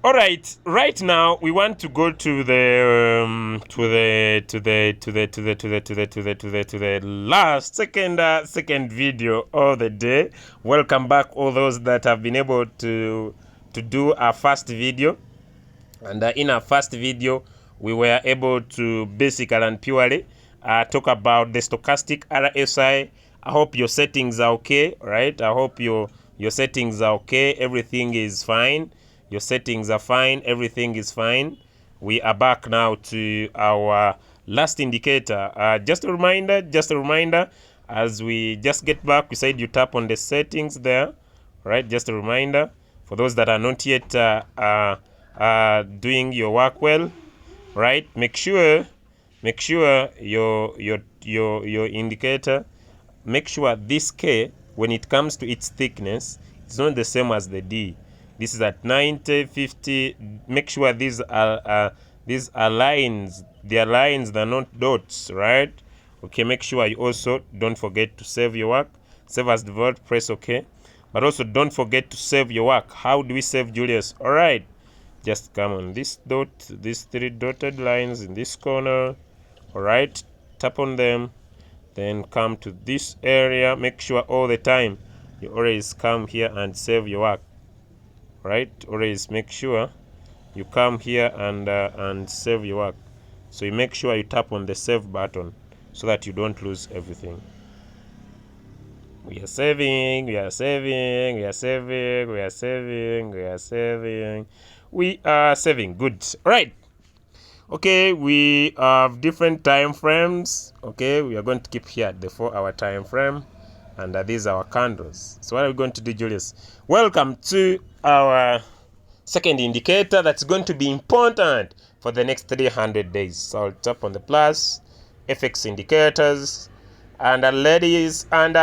All right. Right now, we want to go to the last second video of the day. Welcome back, all those that have been able to do our first video. And in our first video, we were able to basically and purely talk about the stochastic RSI. I hope your settings are okay, right? I hope your settings are okay. Everything is fine. Your settings are fine. Everything is fine. We are back now to our last indicator. Just a reminder, as we just get back, we said you tap on the settings there, right? Just a reminder for those that are not yet doing your work well, right? Make sure your indicator, make sure this K, when it comes to its thickness, it's not the same as the D. This is at 90, 50. Make sure these are lines. They are lines, they're not dots, right? Okay, make sure you also don't forget to save your work. Save as default, press OK. But also don't forget to save your work. How do we save, Julius? All right, just come on this dot, these three dotted lines in this corner. All right, tap on them, then come to this area. Make sure all the time you always come here and save your work, right? Always make sure you come here and save your work. So you make sure you tap on the save button so that you don't lose everything. We are saving, we are saving, we are saving, we are saving, we are saving. We are saving. Good. All right. Okay, we have different time frames. Okay, we are going to keep here at the 4-hour time frame, and these are our candles. So what are we going to do, Julius? Welcome to our second indicator that's going to be important for the next 300 days. So I'll tap on the plus, FX indicators, and ladies and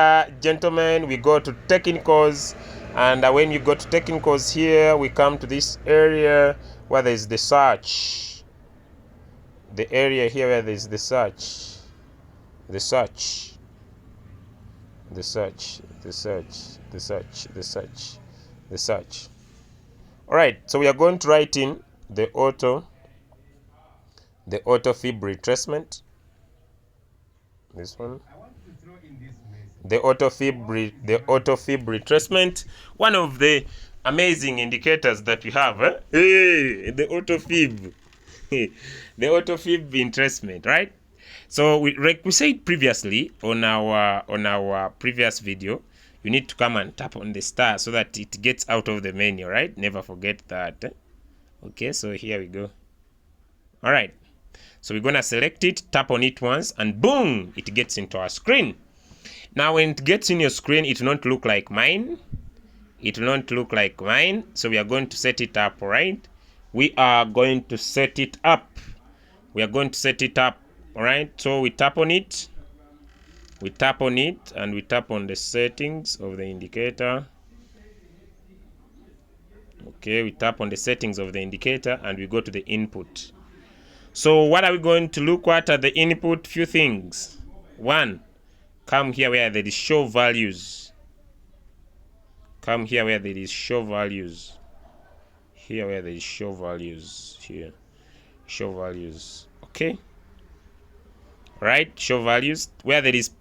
gentlemen, we go to technicals. And when you go to technicals here, we come to this area where there is the search. The area here where there is the search. The search. The search. The search. The search. The search. The search. All right, so we are going to write in the auto fib retracement. This one. The auto fib retracement, one of the amazing indicators that we have. Hey, the auto fib. The auto fib retracement, right? So like we said previously on our previous video, you need to come and tap on the star so that it gets out of the menu, right? Never forget that. Okay, so here we go. All right, so we're gonna select it, tap on it once, and boom, it gets into our screen. Now when it gets in your screen, it will not look like mine. It will not look like mine. So we are going to set it up, right? We are going to set it up. We are going to set it up, all right? So we tap on it. We tap on it and we tap on the settings of the indicator. Okay, we tap on the settings of the indicator and we go to the input. So what are we going to look at the input? Few things. One, come here where there is show values. Come here where there is show values. Here where there is show values. Here. Show values. Okay. Right? Show values. Where there is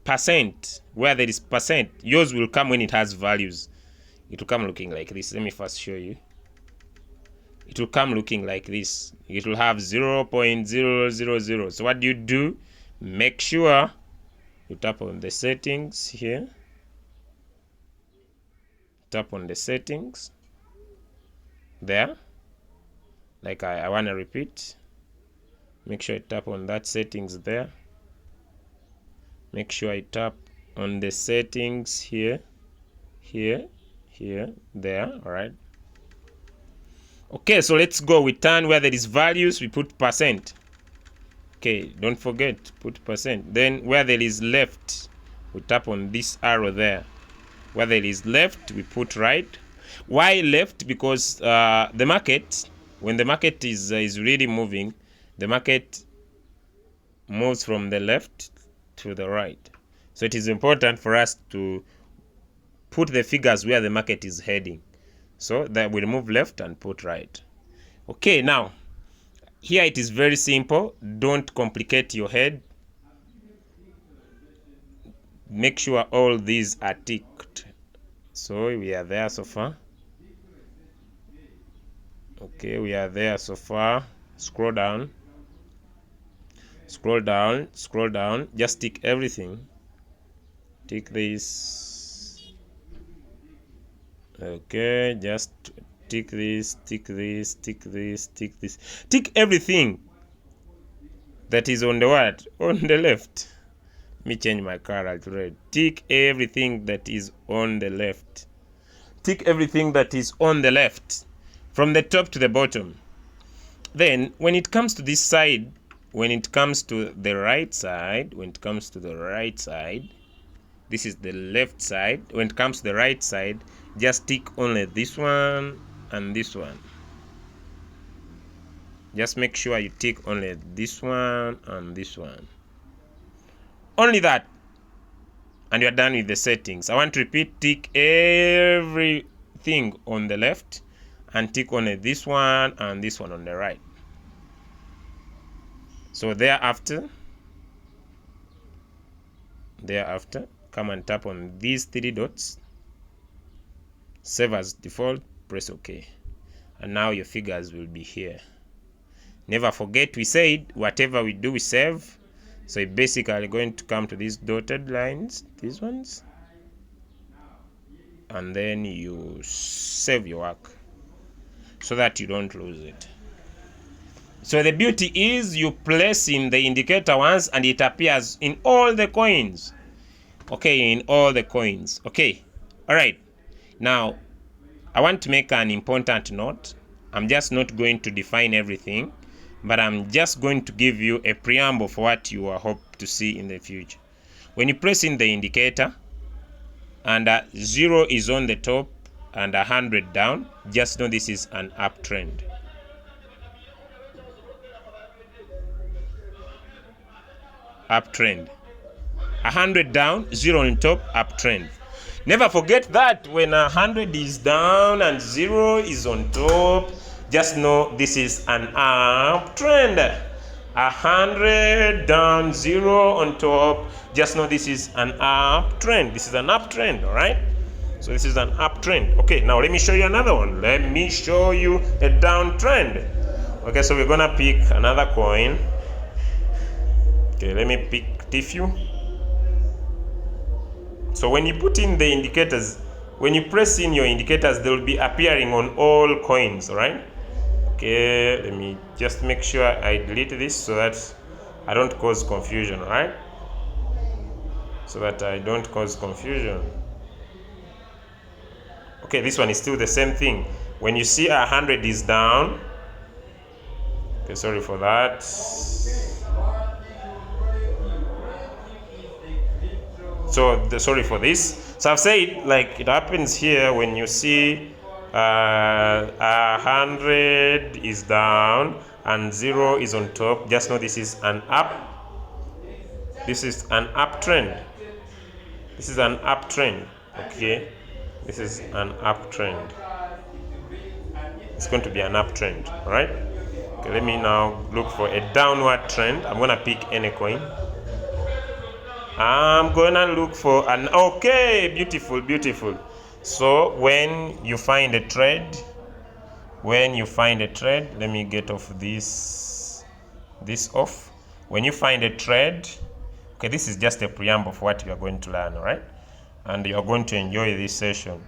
percent. Where there is percent. Yours will come when it has values. It will come looking like this. Let me first show you. It will come looking like this. It will have 0.000. So what do? Make sure you tap on the settings here. Tap on the settings. There. Like I want to repeat. Make sure you tap on that settings there. Make sure I tap on the settings here. Here. Here. There. Alright. Okay, so let's go. We turn where there is values, we put percent. Okay, don't forget, put percent. Then where there is left, we tap on this arrow there. Where there is left, we put right. Why left? Because the market, when the market is really moving, the market moves from the left to the right. So it is important for us to put the figures where the market is heading. So that we remove left and put right. Okay, now here it is very simple. Don't complicate your head. Make sure all these are ticked. So we are there so far. Okay, we are there so far. Scroll down. Scroll down. Scroll down. Just tick everything. Tick this. Okay, just tick this, tick this, tick this, tick this. Tick everything that is on the what? On the left. Let me change my color to red. Tick everything that is on the left. Tick everything that is on the left. From the top to the bottom. Then, when it comes to this side, when it comes to the right side, this is the left side. When it comes to the right side, just tick only this one and this one. Just make sure you tick only this one and this one. Only that. And you're done with the settings. I want to repeat, tick everything on the left and tick only this one and this one on the right. So thereafter, come and tap on these 3 dots. Save as default, press OK. And now your figures will be here. Never forget, we said whatever we do, we save. So you're basically going to come to these dotted lines, these ones, and then you save your work so that you don't lose it. So the beauty is you place in the indicator once and it appears in all the coins. Okay, in all the coins. Okay, all right. Now, I want to make an important note. I'm just not going to define everything, but I'm just going to give you a preamble for what you hope to see in the future. When you press in the indicator and 0 is on the top and 100 down, just know this is an uptrend. Uptrend. 100 down, 0 on top, uptrend. Never forget that when 100 is down and 0 is on top, just know this is an uptrend. 100 down, 0 on top, just know this is an uptrend. This is an uptrend, all right? So this is an uptrend. Okay, now let me show you another one. Let me show you a downtrend. Okay, so we're gonna pick another coin. Okay, let me pick Tissue. So when you put in the indicators, when you press in your indicators, they will be appearing on all coins, all right? Okay, let me just make sure I delete this so that I don't cause confusion, all right? So that I don't cause confusion. Okay, this one is still the same thing. When you see 100 is down, okay, sorry for that. So sorry for this. So I've said, like, it happens here when you see 100 is down and 0 is on top. Just know this is an up. This is an uptrend. This is an uptrend. Okay, this is an uptrend. It's going to be an uptrend. All right. Okay, let me now look for a downward trend. I'm gonna pick any coin. I'm gonna look for an, okay, beautiful, beautiful. So when you find a trade, let me get off this off. When you find a trade, okay, this is just a preamble for what you are going to learn, all right? And you are going to enjoy this session.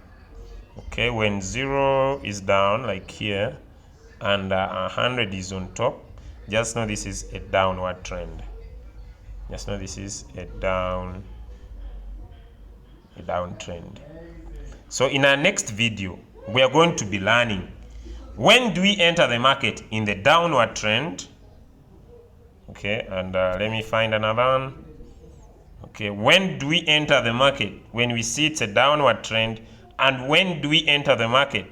Okay, when 0 is down, like here, and 100 is on top, just know this is a downward trend. Just know this is a downtrend. So in our next video, we are going to be learning when do we enter the market in the downward trend. Okay, and let me find another one. Okay, when do we enter the market when we see it's a downward trend, and when do we enter the market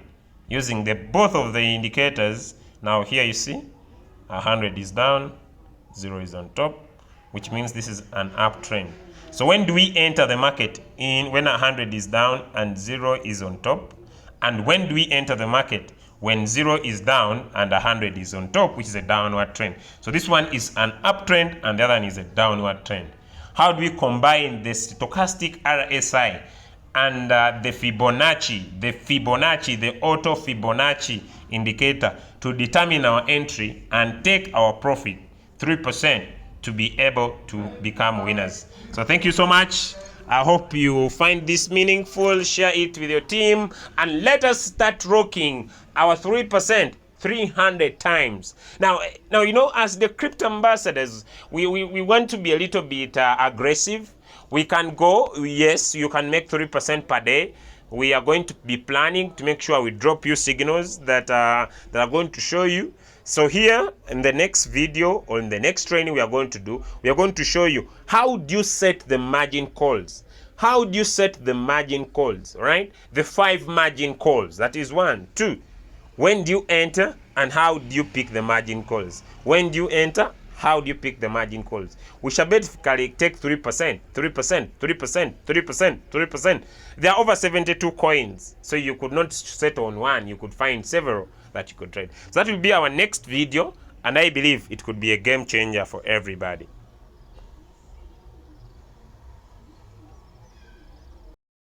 using both of the indicators. Now here you see 100 is down, 0 is on top, which means this is an uptrend. So when do we enter the market when 100 is down and 0 is on top, And when do we enter the market? When 0 is down and 100 is on top, which is a downward trend. So this one is an uptrend and the other one is a downward trend. How do we combine the stochastic RSI and the Fibonacci, the auto Fibonacci indicator to determine our entry and take our profit 3% to be able to become winners? So thank you so much. I hope you find this meaningful. Share it with your team and let us start rocking our 3% 300 times. Now, you know, as the crypto ambassadors, we want to be a little bit aggressive. We can go, yes, you can make 3% per day. We are going to be planning to make sure we drop you signals that are going to show you. So here in the next video or in the next training we are going to show you how do you set the margin calls. How do you set the margin calls, right? The 5 margin calls. That is 1, 2. When do you enter and how do you pick the margin calls? When do you enter? How do you pick the margin calls? We shall basically take 3%, 3%, 3%, 3%, 3%. There are over 72 coins. So you could not settle on one. You could find several that you could trade. So that will be our next video. And I believe it could be a game changer for everybody.